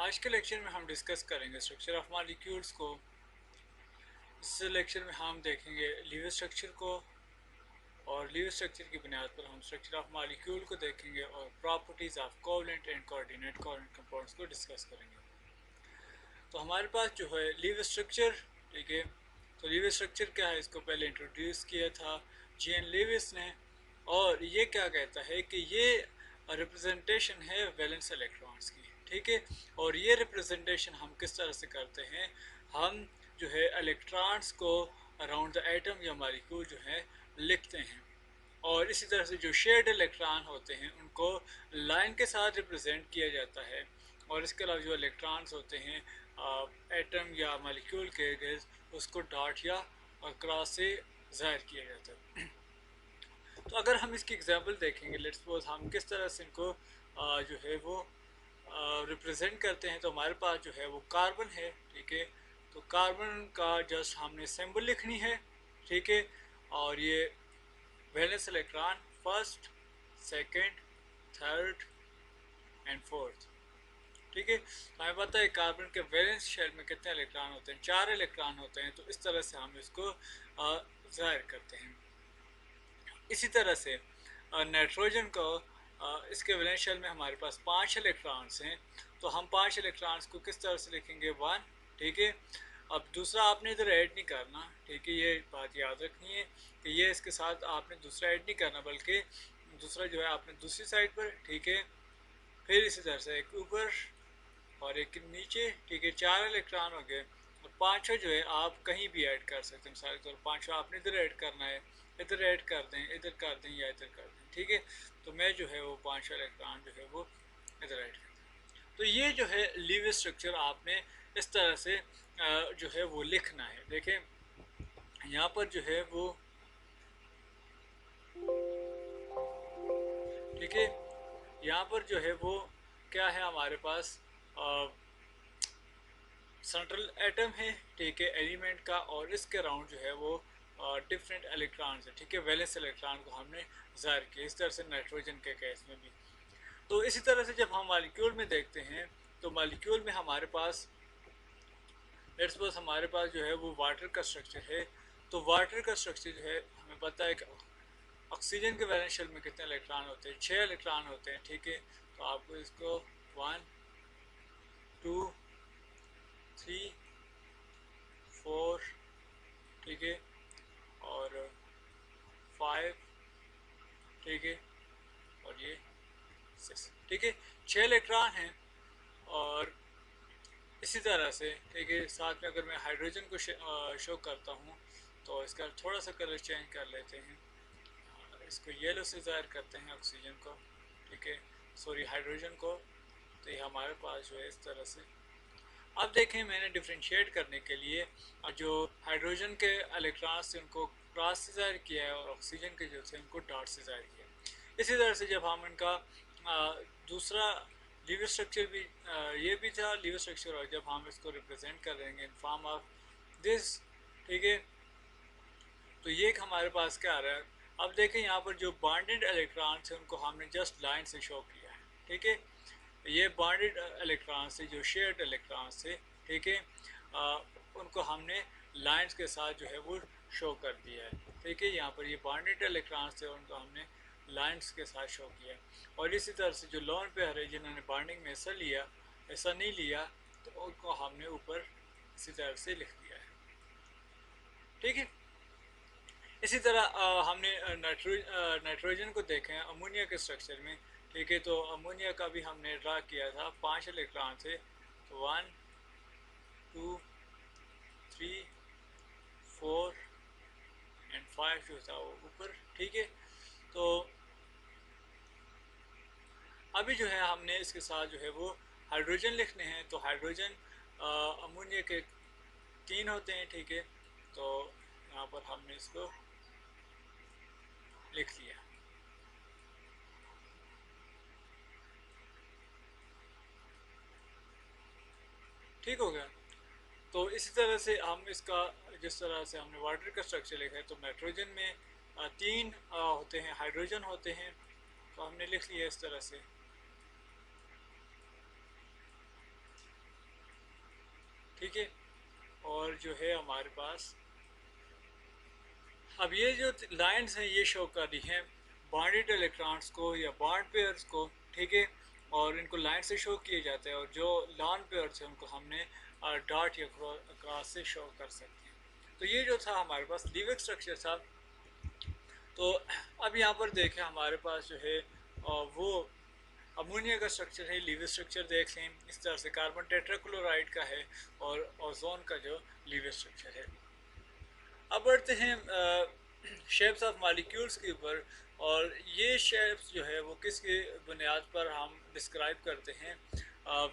आज के लेक्चर में हम डिस्कस करेंगे स्ट्रक्चर ऑफ मॉलिक्यूल्स को। इस लेक्चर में हम देखेंगे लीवर स्ट्रक्चर को और लीवर स्ट्रक्चर की बुनियाद पर हम स्ट्रक्चर ऑफ मॉलिक्यूल को देखेंगे और properties of covalent and coordinate covalent compounds को डिस्कस करेंगे। तो हमारे पास जो है लीवर स्ट्रक्चर, ठीक है। तो लीवर स्ट्रक्चर क्या है, इसको पहले इंट्रोड्यूस किया था जीएन लेविस ने, और ये क्या कहता है कि ये रिप्रेजेंटेशन है वैलेंस इलेक्ट्रॉन्स की, ठीक है। और ये रिप्रेजेंटेशन हम किस तरह से करते हैं, हम जो है इलेक्ट्रॉन्स को अराउंड द एटम या मॉलिक्यूल जो है लिखते हैं, और इसी तरह से जो शेयर्ड इलेक्ट्रॉन होते हैं उनको लाइन के साथ रिप्रेजेंट किया जाता है, और इसके अलावा जो इलेक्ट्रॉन्स होते हैं एटम या मॉलिक्यूल के इर्द उसको डॉट या क्रॉस से ज़ाहिर किया जाता है। तो अगर हम इसकी एग्जांपल देखेंगे, लेट्स सपोज हम किस तरह से इनको जो है वो रिप्रेजेंट करते हैं, तो हमारे पास जो है वो कार्बन है, ठीक है। तो कार्बन का जस्ट हमने सिंबल लिखनी है, ठीक है। और ये valence electron first, second, third and fourth, ठीक है। तो हमें पता है कार्बन के वैलेंस शेल में कितने इलेक्ट्रॉन होते हैं, 4 इलेक्ट्रॉन होते हैं। तो इस तरह से हम इसको जाहिर करते हैं। इसी तरह से नाइट्रोजन को इसके वैलेंस शेल में हमारे पास 5 इलेक्ट्रॉन्स हैं, तो हम 5 इलेक्ट्रॉन्स को किस तरह से लिखेंगे, 1, ठीक है। अब दूसरा आपने इधर ऐड नहीं करना, ठीक है, ये बात याद रखनी है कि ये इसके साथ आपने दूसरा ऐड नहीं करना, बल्कि दूसरा जो है आपने दूसरी साइड पर, ठीक है। फिर इसी तरह से एक ऊपर और एक नीचे, ठीक है। 4 इलेक्ट्रॉन हो गए, और पाँचों जो है आप कहीं भी ऐड कर सकते हैं। मिसाल के तौर पाँचों आपने इधर ऐड करना है, इधर ऐड कर दें, इधर कर दें या इधर कर दें, ठीक है। तो मैं जो है वो 5 इलेक्ट्रॉन जो है वो इधर ऐड कर दें। तो ये जो है लीवर स्ट्रक्चर आपने इस तरह से जो है वो लिखना है। देखें यहाँ पर जो है वो, ठीक है, यहाँ पर जो है वो क्या है, हमारे पास सेंट्रल एटम है, ठीक है, एलिमेंट का, और इसके अराउंड जो है वो डिफरेंट इलेक्ट्रॉन्स है, ठीक है। वैलेंस इलेक्ट्रॉन को हमने जाहिर किया, इस तरह से नाइट्रोजन के केस में भी। तो इसी तरह से जब हम मॉलिक्यूल में देखते हैं, तो मॉलिक्यूल में हमारे पास लेट्स सपोज हमारे पास जो है वो वाटर का स्ट्रक्चर है। तो वाटर का स्ट्रक्चर जो है हमें पता है कि ऑक्सीजन के वैलेंस शेल में कितने इलेक्ट्रॉन होते हैं, 6 इलेक्ट्रॉन होते हैं, ठीक है। तो आपको इसको 1, 2, 3, 4, ठीक है, और 5, ठीक है, और ये 6, ठीक है। 6 इलेक्ट्रॉन हैं। और इसी तरह से, ठीक है, साथ में अगर मैं हाइड्रोजन को शो करता हूँ, तो इसका थोड़ा सा कलर चेंज कर लेते हैं, इसको येलो से ज़ाहिर करते हैं ऑक्सीजन को, ठीक है, सॉरी हाइड्रोजन को। तो ये हमारे पास जो है इस तरह से। अब देखें मैंने डिफ्रेंशिएट करने के लिए जो हाइड्रोजन के इलेक्ट्रॉन से उनको क्रॉस से ज़ाहिर किया है, और ऑक्सीजन के जो थे उनको डॉट से ज़ाहिर किया है। इसी तरह से जब हम इनका दूसरा लीवर स्ट्रक्चर भी ये भी था लीवर स्ट्रक्चर, और जब हम इसको रिप्रेजेंट कर देंगे इन फॉर्म ऑफ दिस, ठीक है। तो ये हमारे पास क्या आ रहा है, अब देखें यहाँ पर जो बॉन्डेड इलेक्ट्रॉन्स हैं उनको हमने जस्ट लाइन से शो किया है, ठीक है। ये बॉन्डेड इलेक्ट्रॉन्स से जो शेयर्ड इलेक्ट्रॉन्स थे, ठीक है, उनको हमने लाइंस के साथ जो है वो शो कर दिया है, ठीक है। यहाँ पर ये बॉन्डेड इलेक्ट्रॉन्स थे, उनको हमने लाइंस के साथ शो किया। और इसी तरह से जो लोन पेयर है जिन्होंने बॉन्डिंग में ऐसा नहीं लिया, तो उनको हमने ऊपर इसी तरह से लिख दिया है, ठीक है। इसी तरह हमने नाइट्रोजन को देखे हैं अमोनिया के स्ट्रक्चर में, ठीक है। तो अमोनिया का भी हमने ड्रा किया था, 5 इलेक्ट्रॉन थे। तो 1, 2, 3, 4 एंड 5 जो था वो ऊपर, ठीक है। तो अभी जो है हमने इसके साथ जो है वो हाइड्रोजन लिखने हैं। तो हाइड्रोजन अमोनिया के 3 होते हैं, ठीक है। तो यहाँ पर हमने इसको लिख लिया, ठीक हो गया। तो इसी तरह से हम इसका, जिस तरह से हमने वाटर का स्ट्रक्चर लिखा है, तो नाइट्रोजन में 3 होते हैं, हाइड्रोजन होते हैं। तो हमने लिख लिया इस तरह से। ठीक है। और जो है हमारे पास अब ये जो लाइंस हैं ये शो कर रही हैं बॉन्डेड इलेक्ट्रॉन्स को या बॉन्ड पेयर्स को, ठीक है। और इनको लाइन से शो किए जाते हैं, और जो लॉन पेयर्स हैं उनको हमने डॉट या क्रॉस से शो कर सकते हैं। तो ये जो था हमारे पास लीविंग स्ट्रक्चर था। तो अब यहाँ पर देखें हमारे पास जो है वो अमोनिया का स्ट्रक्चर है, लीविंग स्ट्रक्चर देख लें। इस तरह से कार्बन टेट्राक्लोराइड का है और ओजोन का जो लीविंग स्ट्रक्चर है। अब बढ़ते हैं शेप्स ऑफ मॉलिक्यूल्स के ऊपर। और ये शेप्स जो है वो किसके बुनियाद पर हम डिस्क्राइब करते हैं,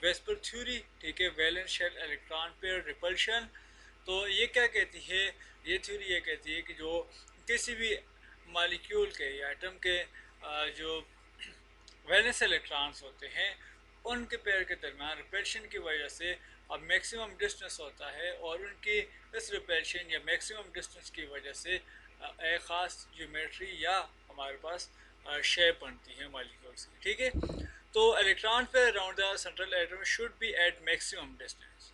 वेस्पर थ्योरी, ठीक है, valence shell electron pair repulsion. तो ये क्या कहती है, ये थ्योरी ये कहती है कि जो किसी भी मॉलिक्यूल के या एटम के जो वैलेंस इलेक्ट्रॉन्स होते हैं उनके पेयर के दरमियान रिपल्शन की वजह से अब मैक्सिमम डिस्टेंस होता है, और उनकी इस रिपल्शन या मैक्सिमम डिस्टेंस की वजह से एक ख़ास ज्योमेट्री या हमारे पास शेप बनती है मॉलिक्यूल्स की, ठीक है। तो electron pair around the central atom should be at maximum distance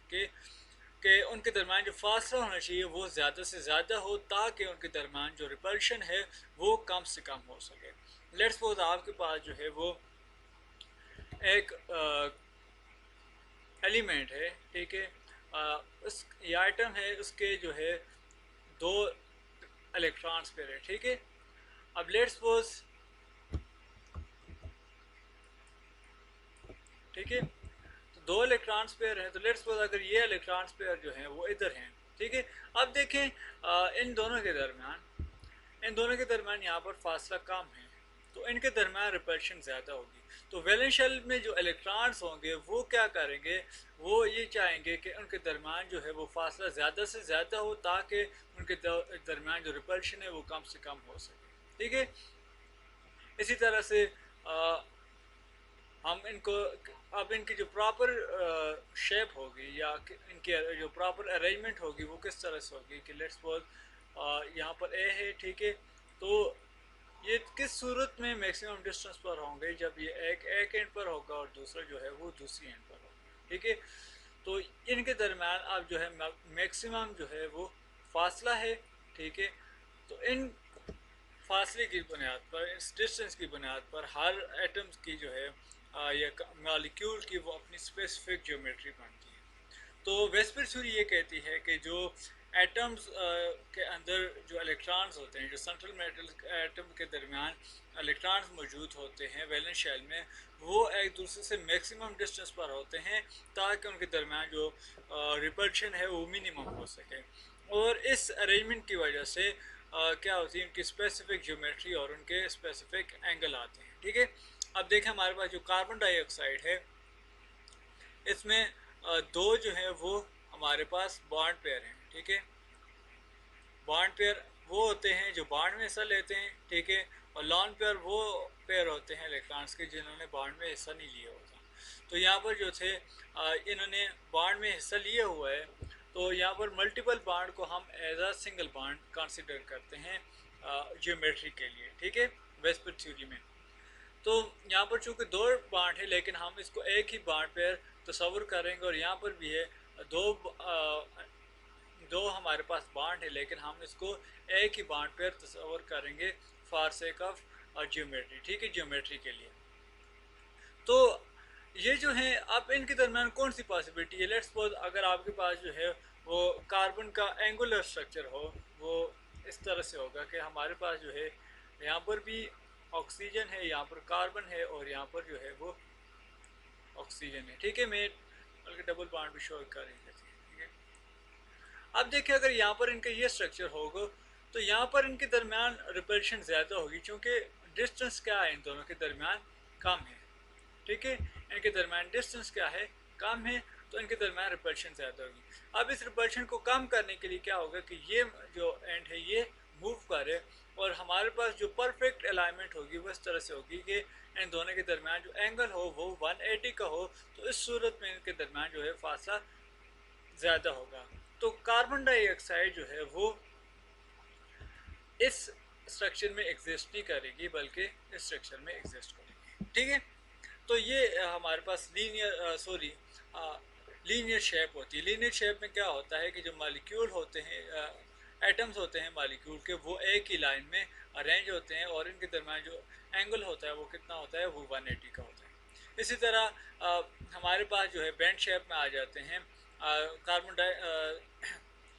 के उनके दरमियान जो फासला होना चाहिए वो ज़्यादा से ज़्यादा हो, ताकि उनके दरमियान जो रिपल्शन है वो कम से कम हो सके। लेट्स सपोज आपके पास जो है वो एक एलिमेंट है, ठीक है, उस ये आइटम है, उसके जो है दो इलेक्ट्रॉन्स पेयर है, ठीक है। अब लेट्स सपोज, ठीक है, तो दो इलेक्ट्रॉन्स पेयर हैं। तो लेट्स सपोज अगर ये इलेक्ट्रॉन्स पेयर जो हैं वो इधर हैं, ठीक है। अब देखें इन दोनों के दरमियान यहाँ पर फासला कम है, तो इनके दरमियान रिपल्शन ज़्यादा होगी। तो वैलेंस शेल में जो इलेक्ट्रॉन्स होंगे वो क्या करेंगे, वो ये चाहेंगे कि उनके दरमियान जो है वो फासला ज़्यादा से ज़्यादा हो, ताकि उनके दरमियान जो रिपल्शन है वो कम से कम हो सके, ठीक है। इसी तरह से हम इनको अब इनकी जो प्रॉपर शेप होगी या इनकी जो प्रॉपर अरेंजमेंट होगी वो किस तरह से होगी कि लेट्स सपोज यहाँ पर ए है, ठीक है। तो ये किस सूरत में मैक्सिमम डिस्टेंस पर होंगे, जब ये एक एंड पर होगा और दूसरा जो है वो दूसरी एंड पर होगा, ठीक है। तो इनके दरमियान अब जो है मैक्सिमम जो है वो फासला है, ठीक है। तो इन फासले की बुनियाद पर, इस डिस्टेंस की बुनियाद पर हर एटम्स की जो है या मॉलिक्यूल की वो अपनी स्पेसिफिक ज्योमेट्री बनती है। तो वेस्पर थ्योरी ये कहती है कि जो एटम्स के अंदर जो इलेक्ट्रॉन्स होते हैं, जो सेंट्रल मेटल एटम के दरमियान इलेक्ट्रॉन्स मौजूद होते हैं वैलेंस शेल में, वो एक दूसरे से मैक्सिमम डिस्टेंस पर होते हैं, ताकि उनके दरमियान जो रिपल्शन है वो मिनिमम हो सके। और इस अरेंजमेंट की वजह से क्या होती है, उनकी स्पेसिफिक ज्योमेट्री और उनके स्पेसिफिक एंगल आते हैं, ठीक है। अब देखें हमारे पास जो कार्बन डाइऑक्साइड है, इसमें दो जो है वो हमारे पास बॉन्ड पेयर हैं, ठीक है। बॉन्ड पेयर वो होते हैं जो बॉन्ड में हिस्सा लेते हैं, ठीक है। और लॉन पेयर वो पेयर होते हैं इलेक्ट्रॉन्स के जिन्होंने बॉन्ड में हिस्सा नहीं लिया होता। तो यहाँ पर जो थे इन्होंने बॉन्ड में हिस्सा लिया हुआ है, तो यहाँ पर मल्टीपल बॉन्ड को हम as a single bond consider करते हैं ज्योमेट्री के लिए, ठीक है, वेस्पर थ्योरी में। तो यहाँ पर चूँकि दो बॉन्ड है, लेकिन हम इसको एक ही बॉन्ड पेयर तस्वर करेंगे, और यहाँ पर भी है दो हमारे पास बॉन्ड है, लेकिन हम इसको एक ही बॉन्ड पेयर तस्वर करेंगे फॉर सेक ऑफ ज्योमेट्री, ठीक है, ज्योमेट्री के लिए। तो ये जो है अब इनके दरमियान कौन सी पॉसिबिलिटी है, लेट्स सपोज अगर आपके पास जो है वो कार्बन का एंगुलर स्ट्रक्चर हो, वो इस तरह से होगा कि हमारे पास जो है यहाँ पर भी ऑक्सीजन है, यहाँ पर कार्बन है, और यहाँ पर जो है वो ऑक्सीजन है, ठीक है। मैं बल्कि डबल बॉन्ड भी शो कर रही है, ठीक है। अब देखिए अगर यहाँ पर इनका ये स्ट्रक्चर होगा, तो यहाँ पर इनके दरमियान रिपल्शन ज़्यादा होगी, क्योंकि डिस्टेंस क्या है इन दोनों के दरमियान, कम है, ठीक है। इनके दरमियान डिस्टेंस क्या है, कम है, तो इनके दरमियान रिपल्शन ज़्यादा होगी। अब इस रिपल्शन को कम करने के लिए क्या होगा कि ये जो एंड है ये मूव करे, और हमारे पास जो परफेक्ट अलाइनमेंट होगी वो इस तरह से होगी कि इन दोनों के दरमियान जो एंगल हो वो 180 का हो। तो इस सूरत में इनके दरमियान जो है फासला ज़्यादा होगा। तो कार्बन डाइऑक्साइड जो है वो इस स्ट्रक्चर में एग्जिस्ट नहीं करेगी, बल्कि इस स्ट्रक्चर में एग्जिस्ट करेगी, ठीक है। तो ये हमारे पास लीनियर लीनियर शेप होती है। लीनियर शेप में क्या होता है कि जो मालिक्यूल होते हैं, एटम्स होते हैं मालिक्यूल के, वो एक ही लाइन में अरेंज होते हैं और इनके दरमियान जो एंगल होता है वो कितना होता है, वो 180 का होता है। इसी तरह हमारे पास जो है बेंड शेप में आ जाते हैं carbon di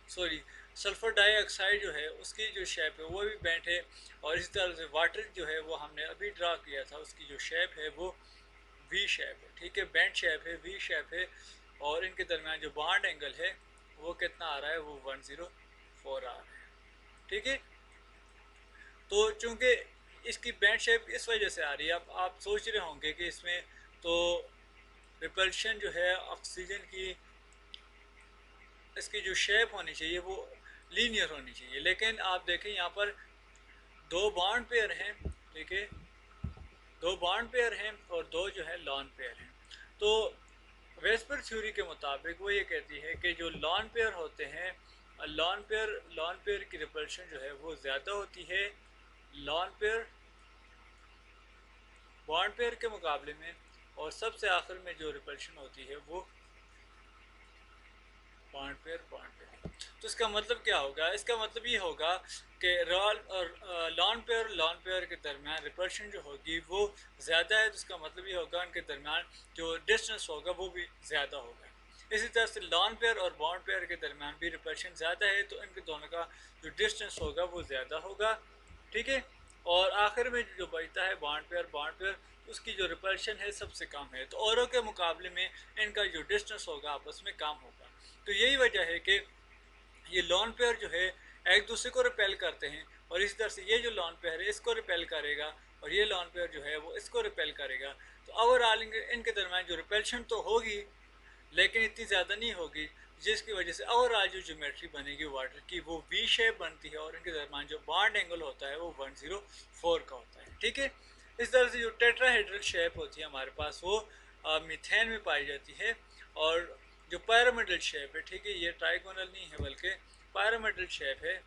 sorry sulphur dioxide जो है उसकी जो शेप है वो भी बेंड है। और इसी तरह से वाटर जो है वो हमने अभी ड्रा किया था, उसकी जो शेप है वो वी शेप है, ठीक है, बेंड शेप है, वी शेप है। और इनके दरमियान जो बॉन्ड एंगल है वो कितना आ रहा है, वो 104 आ रहा है, ठीक है। तो चूंकि इसकी बेंड शेप इस वजह से आ रही है, अब आप सोच रहे होंगे कि इसमें तो रिपल्शन जो है ऑक्सीजन की, इसकी जो शेप होनी चाहिए वो लीनियर होनी चाहिए, लेकिन आप देखें यहाँ पर दो बॉन्ड पेयर हैं, ठीक है, दो बॉन्ड पेयर हैं और दो जो है लॉन पेयर हैं। तो वेस्पर थ्योरी के मुताबिक वो ये कहती है कि जो लॉन पेयर होते हैं, लॉन पेयर की रिपल्शन जो है वो ज़्यादा होती है लॉन पेयर बॉन्ड पेयर के मुकाबले में, और सबसे आखिर में जो रिपल्शन होती है वो बॉन्ड पेयर। तो इसका मतलब क्या होगा, इसका मतलब ये होगा कि रॉल और लॉन पेयर के दरमियान रिपल्शन जो होगी वो ज़्यादा है, तो इसका मतलब ये होगा उनके दरमियान जो डिस्टेंस होगा वो भी ज़्यादा होगा। इसी तरह से लॉन पेयर और बॉन्ड पेयर के दरमियान भी रिपल्शन ज़्यादा है, तो इनके दोनों का जो डिस्टेंस होगा वो ज़्यादा होगा, ठीक है। और आखिर में जो बचता है बॉन्ड पेयर, उसकी जो रिपल्शन है सबसे कम है, तो औरों के मुकाबले में इनका जो डिस्टेंस होगा आपस में कम होगा। तो यही वजह है कि ये लॉन पेयर जो है एक दूसरे को रिपेल करते हैं, और इसी तरह से ये जो लॉन पेयर है इसको रिपेल करेगा और ये लॉन पेयर जो है वो इसको रिपेल करेगा। तो ओवरऑल इनके दरमियान जो रिपेल्शन तो होगी लेकिन इतनी ज़्यादा नहीं होगी, जिसकी वजह से ओवरऑल जो ज्योमेट्री बनेगी वाटर की वो वी शेप बनती है, और इनके दरमियान जो बॉन्ड एंगल होता है वो 104 का होता है, ठीक है। इस तरह से जो टेट्राहेड्रल शेप होती है हमारे पास वो मीथेन में पाई जाती है। और जो पैरामिडल शेप है, ठीक है, ये ट्राइगोनल नहीं है बल्कि पैरामिडल शेप है।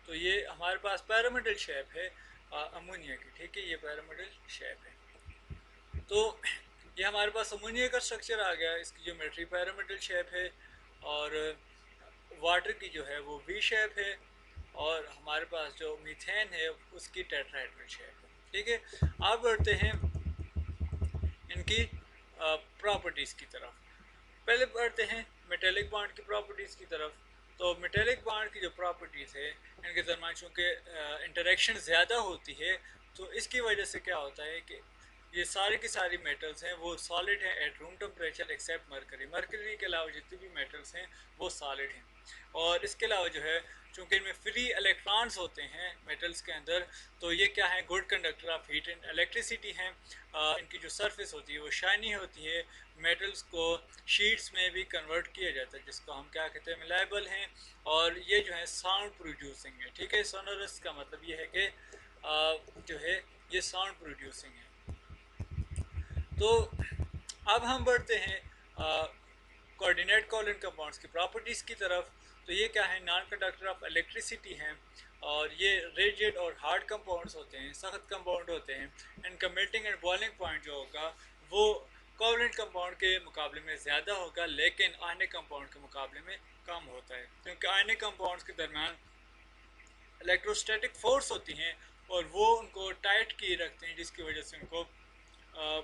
तो ये हमारे पास पैरामिडल शेप है अमोनिया की, ठीक है, ये पैरामिडल शेप है। तो ये हमारे पास अमोनिया का स्ट्रक्चर आ गया, इसकी ज्योमेट्री पैरामिडल शेप है, और वाटर की जो है वो वी शेप है, और हमारे पास जो मीथेन है उसकी टेट्राहेड्रल शेप है, ठीक है। आप बढ़ते हैं इनकी प्रॉपर्टीज़ की तरफ। पहले बढ़ते हैं मेटेलिक बॉन्ड की प्रॉपर्टीज़ की तरफ। तो मेटेलिक बॉन्ड की जो प्रॉपर्टीज़ है, इनके दरमियान चूँकि इंटरेक्शन ज़्यादा होती है, तो इसकी वजह से क्या होता है कि ये सारी की सारी मेटल्स हैं वो सॉलिड हैं at room temperature except mercury. Mercury के अलावा जितनी भी मेटल्स हैं वो सॉलिड हैं। और इसके अलावा जो है चूँकि इनमें फ्री इलेक्ट्रॉन्स होते हैं मेटल्स के अंदर, तो ये क्या है, good conductor of heat and electricity हैं। इनकी जो सरफेस होती है वो शाइनी होती है। मेटल्स को शीट्स में भी कन्वर्ट किया जाता है, जिसको हम क्या कहते हैं, मिलायबल हैं। और ये जो है साउंड प्रोड्यूसिंग है, ठीक है। सोनोरस का मतलब ये है कि जो है ये साउंड प्रोड्यूसिंग है। तो अब हम बढ़ते हैं कोऑर्डिनेट कोवलेंट कंपाउंड्स की प्रॉपर्टीज़ की तरफ। तो ये क्या है, नॉन कंडक्टर ऑफ इलेक्ट्रिसिटी हैं, और ये रिजिड और हार्ड कंपाउंड्स होते हैं, सख्त कंपाउंड होते हैं। इनका मेल्टिंग एंड बॉइलिंग पॉइंट जो होगा वो कोवलेंट कंपाउंड के मुकाबले में ज़्यादा होगा, लेकिन आयनिक कंपाउंड के मुकाबले में कम होता है, क्योंकि आयनिक कंपाउंड्स के दरमियान इलेक्ट्रोस्टैटिक फोर्स होती हैं और वो उनको टाइट किए रखते हैं, जिसकी वजह से उनको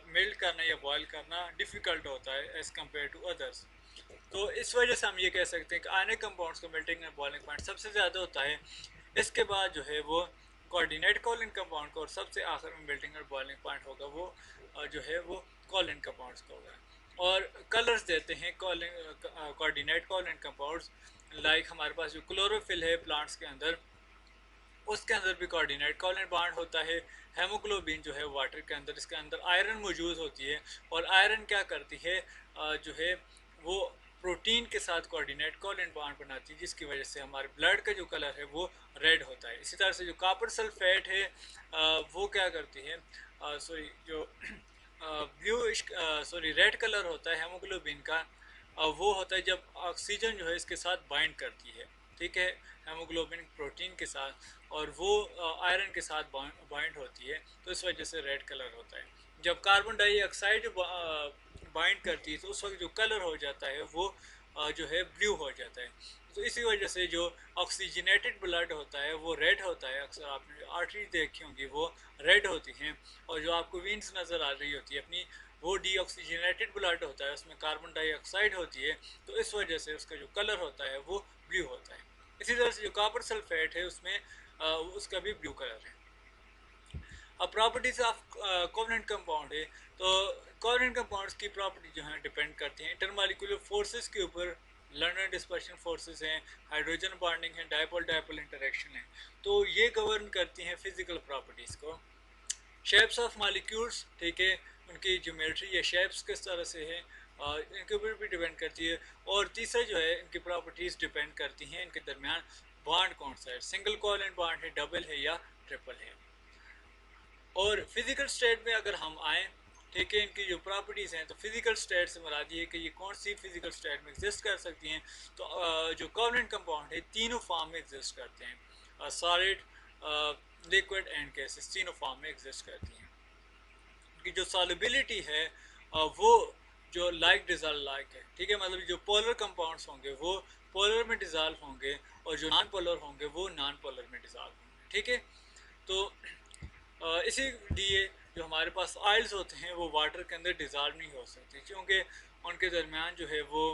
मेल्ट करना या बॉयल करना डिफ़िकल्ट होता है एज़ कम्पेयर टू अदर्स। तो इस वजह से हम ये कह सकते हैं कि आयनिक कंपाउंड्स का मेल्टिंग एंड बॉइलिंग पॉइंट सबसे ज़्यादा होता है। इसके बाद जो है वो कोऑर्डिनेट कोवलेंट कंपाउंड का, और सबसे आखिर में मेल्टिंग एंड बॉइलिंग पॉइंट होगा वो जो है वो कोवलेंट कंपाउंड्स का होगा। और कलर्स देते हैं कोऑर्डिनेट कोवलेंट कंपाउंड्स, लाइक हमारे पास जो क्लोरोफिल है प्लांट्स के अंदर, उसके अंदर भी कोऑर्डिनेट कोवलेंट बॉन्ड होता है। हेमोग्लोबिन जो है वाटर के अंदर, इसके अंदर आयरन मौजूद होती है, और आयरन क्या करती है, जो है वो प्रोटीन के साथ कोऑर्डिनेट कोवलेंट बॉन्ड बनाती है, जिसकी वजह से हमारे ब्लड का जो कलर है वो रेड होता है। इसी तरह से जो कॉपर सल्फेट है वो क्या करती है, सॉरी जो ब्लू रेड कलर होता है हेमोग्लोबिन का, वो होता है जब ऑक्सीजन जो है इसके साथ बाइंड करती है, ठीक है, हेमोग्लोबिन प्रोटीन के साथ, और वो आयरन के साथ बाइंड होती है, तो इस वजह से रेड कलर होता है। जब कार्बन डाइऑक्साइड बाइंड करती है तो उस वक्त जो कलर हो जाता है वो जो है ब्लू हो जाता है। तो इसी वजह से जो ऑक्सीजनेटेड ब्लड होता है वो रेड होता है। अक्सर आपने आर्टरी देखी होंगी वो रेड होती हैं, और जो आपको वीन्स नज़र आ रही होती है अपनी, वो डीऑक्सीजनेटेड ब्लड होता है, उसमें कार्बन डाइऑक्साइड होती है, तो इस वजह से उसका जो कलर होता है वो ब्लू होता है। इसी तरह से जो कॉपर सल्फेट है उसमें उसका भी ब्लू कलर है। अब प्रॉपर्टीज ऑफ कोवेलेंट कंपाउंड है, तो कोवेलेंट कंपाउंड्स की प्रॉपर्टी जो है डिपेंड करती हैं इंटरमॉलिक्यूलर फोर्सेस के ऊपर। लंडन डिस्पर्शन फोर्सेस हैं, हाइड्रोजन बॉन्डिंग है, डायपोल डायपोल इंटरेक्शन है, तो ये गवर्न करती हैं फिजिकल प्रॉपर्टीज़ को। शेप्स ऑफ मॉलिक्यूल्स, ठीक है, उनकी ज्योमेट्री या शेप्स किस तरह से है इनके ऊपर भी डिपेंड करती है। और तीसरा जो है इनकी प्रॉपर्टीज़ डिपेंड करती हैं इनके दरमियान बॉन्ड कौन सा है, सिंगल कोवेलेंट बॉन्ड है, डबल है या ट्रिपल है। और फिजिकल स्टेट में अगर हम आएँ, ठीक है, इनकी जो प्रॉपर्टीज़ हैं, तो फिजिकल स्टेट से मुराद ये है कि ये कौन सी फिजिकल स्टेट में एग्जिस्ट कर सकती हैं। तो जो कोवेलेंट कंपाउंड है तीनों फॉर्म में एग्जिस्ट करते हैं, सॉलिड, लिक्विड एंड गैसेस, तीनों फॉर्म में एग्जिस्ट करती हैं। की जो सॉल्युबिलिटी है वो जो लाइक डिजॉल्व लाइक है, ठीक है, मतलब जो पोलर कंपाउंड्स होंगे वो पोलर में डिजॉल्व होंगे, और जो नॉन पोलर होंगे वो नॉन पोलर में डिजॉल्व होंगे, ठीक है। तो इसीलिए जो हमारे पास ऑयल्स होते हैं वो वाटर के अंदर डिजॉल्व नहीं हो सकते, क्योंकि उनके दरमियान जो है वो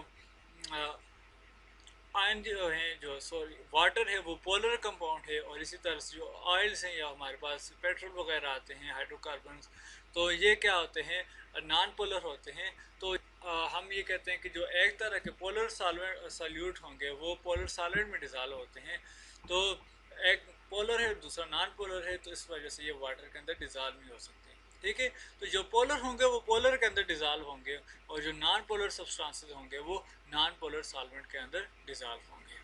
आयन जो है, जो सॉरी वाटर है वो पोलर कंपाउंड है, और इसी तरह से जो ऑयल्स हैं या हमारे पास पेट्रोल वगैरह आते हैं, हाइड्रोकार्बन, तो ये क्या होते हैं, नॉन पोलर होते हैं। तो हम ये कहते हैं कि जो एक तरह के पोलर सॉल्यूट होंगे वो पोलर सॉलिड में डिजॉल्व होते हैं। तो एक पोलर है, दूसरा नॉन पोलर है, तो इस वजह से ये वाटर के अंदर डिजॉल्व नहीं हो सकते, ठीक है। तो जो पोलर होंगे वो पोलर के अंदर डिजॉल्व होंगे, और जो नॉन पोलर सब्सटेंसेस होंगे वो नॉन पोलर सॉल्वेंट के अंदर डिजॉल्व होंगे।